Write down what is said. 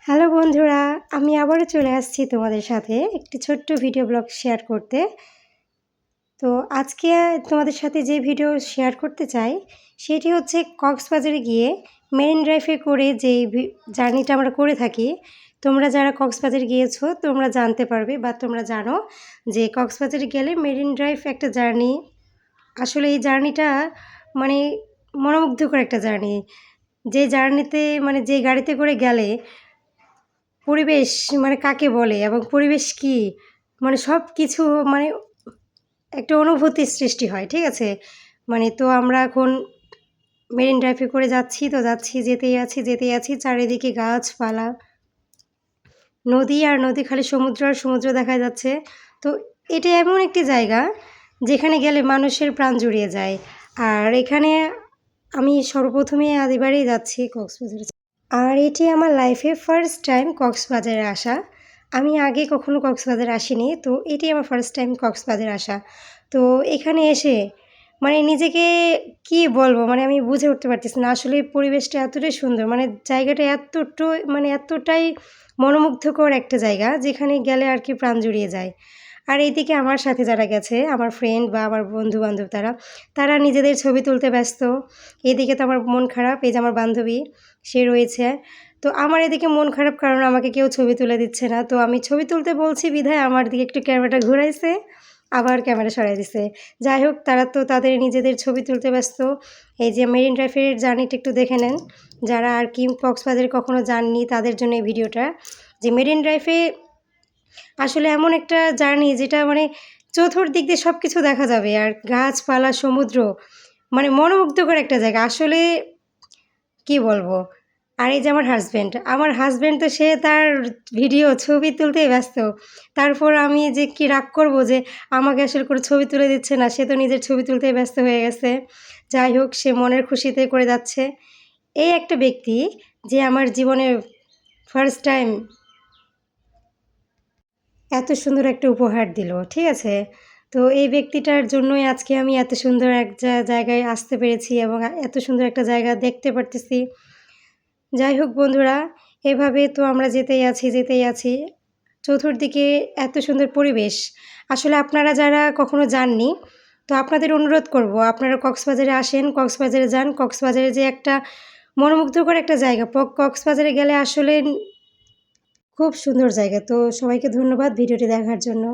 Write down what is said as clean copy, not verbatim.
Hello বন্ধুরা, আমি আবারও চলে আসছি তোমাদের সাথে একটি ছোট্ট ভিডিও ব্লগ শেয়ার করতে। তো আজকে তোমাদের সাথে যে ভিডিও শেয়ার করতে চাই সেটি হচ্ছে কক্সবাজারে গিয়ে মেরিন ড্রাইভে করে যে জার্নিটা আমরা করে থাকি। তোমরা যারা কক্সবাজার গিয়েছো তোমরা জানতে পারবে বা তোমরা জানো যে কক্সবাজারে গেলে মেরিন ড্রাইভ একটা জার্নি। আসলে এই জার্নিটা মানে মনোমুগ্ধকর একটা জার্নি। যে জার্নিতে যে গাড়িতে করে গেলে পরিবেশ কাকে বলে এবং পরিবেশ কী সব কিছু একটা অনুভূতির সৃষ্টি হয়, ঠিক আছে? তো আমরা এখন মেরিন ড্রাইভে করে যাচ্ছি, যেতেই আছি চারিদিকে গাছপালা, নদী আর নদী, খালি সমুদ্র আর সমুদ্র দেখা যাচ্ছে। তো এটা এমন একটি জায়গা যেখানে গেলে মানুষের প্রাণ জুড়িয়ে যায়। আর এখানে আমি সর্বপ্রথমে এবারেই যাচ্ছি কক্সবাজারে। আর এটি আমার লাইফে ফার্স্ট টাইম কক্সবাজারে আসা। আমি আগে কখনো কক্সবাজার আসিনি, তো এটি আমার ফার্স্ট টাইম কক্সবাজারে আসা। তো এখানে এসে নিজেকে কী বলবো, আমি বুঝে উঠতে পারতেছি না। আসলে পরিবেশটা এতটাই সুন্দর, জায়গাটা এতটাই মনোমুগ্ধকর একটা জায়গা যেখানে গেলে আর কি প্রাণ জুড়িয়ে যায়। আর এইদিকে আমার সাথে যারা গেছে, আমার ফ্রেন্ড বা আমার বন্ধুবান্ধব, তারা নিজেদের ছবি তুলতে ব্যস্ত। এদিকে তো আমার মন খারাপ, এই যে আমার বান্ধবী সে রয়েছে। তো আমার এদিকে মন খারাপ, কারণ আমাকে কেউ ছবি তুলে দিচ্ছে না। তো আমি ছবি তুলতে বলছি বিধায় আমার দিকে একটু ক্যামেরাটা ঘুরাইছে, আবার ক্যামেরা সরাই দিছে। যাই হোক, তারা তো তাদের নিজেদের ছবি তুলতে ব্যস্ত। এই যে মেরিন ড্রাইভের জার্নিটা একটু দেখে নেন, যারা আর কি কক্সবাজারে কখনো যাননি তাদের জন্য এই ভিডিওটা। যে মেরিন ড্রাইভে আসলে এমন একটা জার্নি যেটা চতুর্দিক দিয়ে সব কিছু দেখা যাবে, আর গাছপালা, সমুদ্র, মনোমুগ্ধকর একটা জায়গা আসলে, কি বলবো। আর এই যে আমার হাজব্যান্ড তো সে তার ভিডিও ছবি তুলতেই ব্যস্ত। তারপর আমি যে কি রাগ করব যে আমাকে আসলে করে ছবি তুলে দিচ্ছে না, সে তো নিজের ছবি তুলতেই ব্যস্ত হয়ে গেছে। যাই হোক, সে মনের খুশিতে করে যাচ্ছে। এই একটা ব্যক্তি যে আমার জীবনে ফার্স্ট টাইম এত সুন্দর একটা উপহার দিল, ঠিক আছে? তো এই ব্যক্তিটার জন্যই আজকে আমি এত সুন্দর এক জায়গায় আসতে পেরেছি এবং এত সুন্দর একটা জায়গা দেখতে পারতেছি। যাই হোক বন্ধুরা, এভাবে তো আমরা যেতেই আছি। চতুর্দিকে এত সুন্দর পরিবেশ। আসলে আপনারা যারা কখনো যাননি, তো আপনাদের অনুরোধ করব আপনারা কক্সবাজারে আসেন, কক্সবাজারে যান। কক্সবাজারে যে একটা মনোমুগ্ধকর একটা জায়গা, কক্সবাজারে গেলে আসলে খুব সুন্দর জায়গা। তো সবাইকে ধন্যবাদ ভিডিওটি দেখার জন্য।